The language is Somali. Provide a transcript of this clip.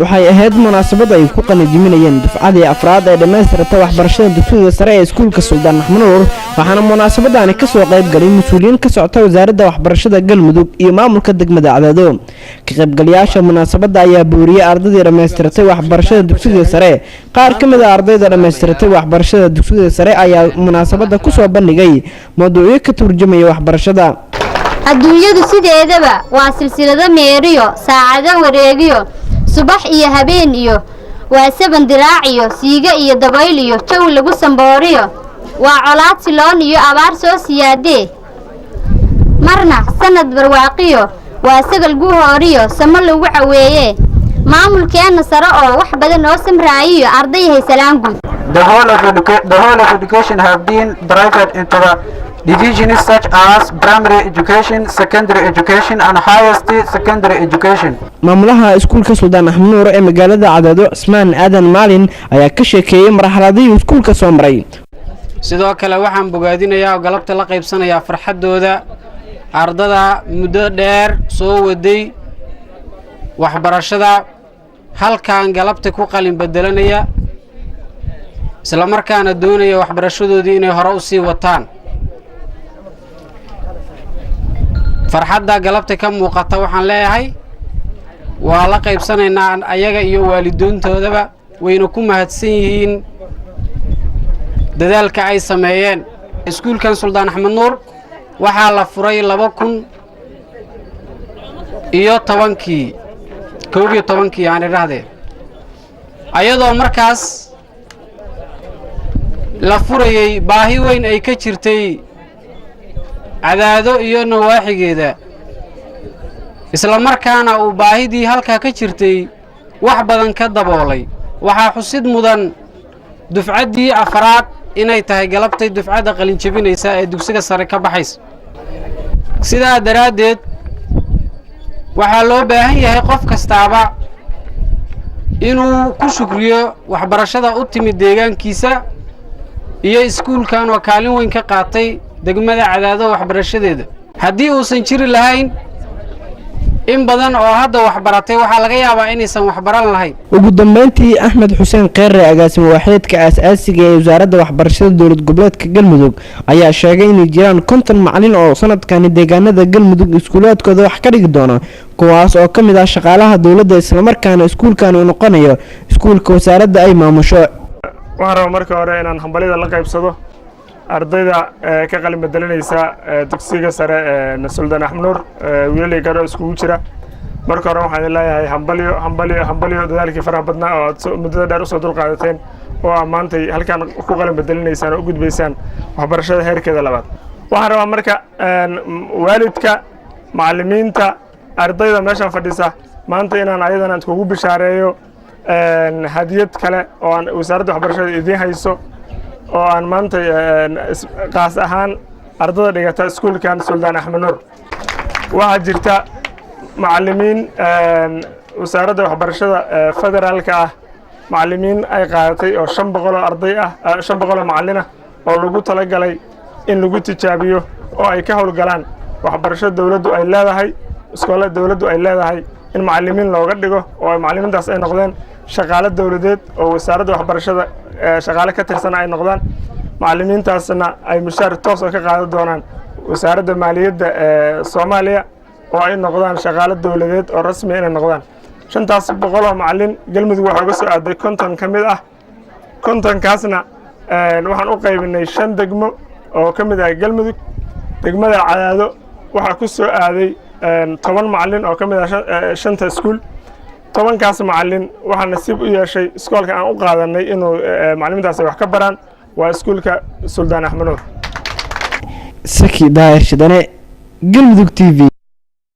waxay ahayd munaasabad ay ku qanijiminayeen dufcadii afraad ee dhamaystirta waxbarashada dugsiga sare ee iskuulka Suldaan Axmed Nuur waxaana munaasabadani ka soo qayb galay mas'uuliyiin ka socda wasaaradda waxbarashada Galmudug iyo maamulka degmada Cadaado ka qaybgalayaasha munaasabadda ayaa buuriyay ardayda dhamaystirtay waxbarashada dugsiga sare qaar ka mid ah ardayda dhamaystirtay waxbarashada dugsiga sare ayaa munaasabadda ku soo bandhigay mowduucyo ka turjumaya waxbarashada adduunyadu sideedaba waa silsilado meeriyo saacado wareegiyo subax iyo habeen iyo waa saban diraac iyo siiga iyo dabayl iyo jaw lagu sambooriyo waa colaad siloon iyo abaar soo siyaadee marna sanad barwaaqiyo waa sagal guhooriyo samo lagu caweeye maamulkeena sare oo wax badan oo samraayiyo arday haysalaan guud The whole of education have been divided into the divisions such as primary education, secondary education and highest secondary education. maamulaha iskuulka Suldaan Axmed Nuur ee magaalada Cadaado Ismaan Aadan Maalin ayaa ka sheekeeyay marxaladii iskuulka soo maray. sidoo kale waxaan bogaadinayaa galabta la qaybsanayaa farxadooda ardada muddo dheer soo waday waxbarashada halkaan galabta ku qalin bedelanaya isla markaana doonaya waxbarashadoodii inay hore u sii wataan farxadda galabta ka muuqata waxaan leeyahay waa la qaybsanaynaa ayaga iyo waalidoontoodaba wayna ku mahadsan yihiin dadaalka ay sameeyeen iskuulkan Suldaan Axmed Nuur waxaa la furay 2011 aan iraahday ayadoo markaas la furayay baahi weyn ay ka jirtay Cadaado iyo nawaaxigeeda isla markaana uu baahidii halka ka jirtay wax badan ka daboolay waxa xusid mudan dufcadii afraad inay tahay galabtay dufcada qalin jabinaysa ee dugsiga sare ka baxaysa sidaa daraadeed waxa loo baahan yahay qof kastaaba inuu ku shukriyo waxbarashada u timid deegaankiisa iyo iskuulkan oo kaalin weyn ka qaatay degmada Cadaado waxbarashadeeda haddii uusan jiri lahayn in badan oo hadda waxbaratay waxa laga yaabaa inaysan waxbaran lahayn ugu dambeyntii Axmed Xuseen Qeere agaasimo waaxeedka aasaasiga ee wasaaradda waxbarashada dowlad goboleedka Galmudug ayaa sheegay in jiraan 50 macallin oo sanadkan deegaanada Galmudug iskuulaadkooda wax ka dhigi doona kuwaas oo kamid ah shaqaalaha dawladda isla markaana iskuulkan uu noqonayo iskuulka wasaaradda ay maamusho waxaan marka hore inaan hambalida la qaybsado ardayda ka qalin bedelanaysa dugsiga sare ee Suldaan Axmed Nuur wiilal garo iskugu jira marka hore waxaan leeyahay hambalyo dadaalkii faraha badnaa oo muddada dheer u soo dulqaadateen oo maantay halkan ku qalin bedelanaysaan oo u gudbaysaan waxbarashada heerkeeda labaad waxaan rabaa marka waalidka macallimiinta ardayda meeshan fadhisa maanta inaan ayadana ugu bishaareeyo hadiyad kale oo aan wasaaradda waxbarashada idin hayso oo aan maanta qaas ahaan ardayda dhigata iskuulkan Suldaan Axmed Nuur waxa jirta macallimiin wasaaradda waxbarashada federaalka ah macallimiin ay qaadatay oo 500 arday ah 500 macallin ah oo lagu talagalay in lagu tijaabiyo oo ay ka howlgalaan waxbarashada dawladdu ay leedahay iskoolada dawladdu ay leedahay in macallimiin looga dhigo oo macallimiintaas ay noqdeen shaqaale dawladeed oo wasaaradda waxbarashada shaqaale ka tirsan ay noqdaan macallimiintaasna ay mushaar toos ah ka qaadan doonaan wasaaradda maaliyadda Soomaaliya oo ay noqdaan shaqaale dawladeed oo rasmi ah inay noqdaan 500 oo macallin Galmudug waxa uga soo aaday 50 kamid ah 50 kaasna waxaan u qaybinay 5 degmo oo kamid ah Galmudug degmada Cadaado waxa ku soo aaday 10 macallin oo kamid ah 5 iskuul 10 kaas macallin waxa nasiib u yeeshay iskoolka aan u qaadanay inuu macallimiintaas wax ka baraan waa iskuulka Suldaan Axmed Nuur Saki Daahir Shidane Galmudug TV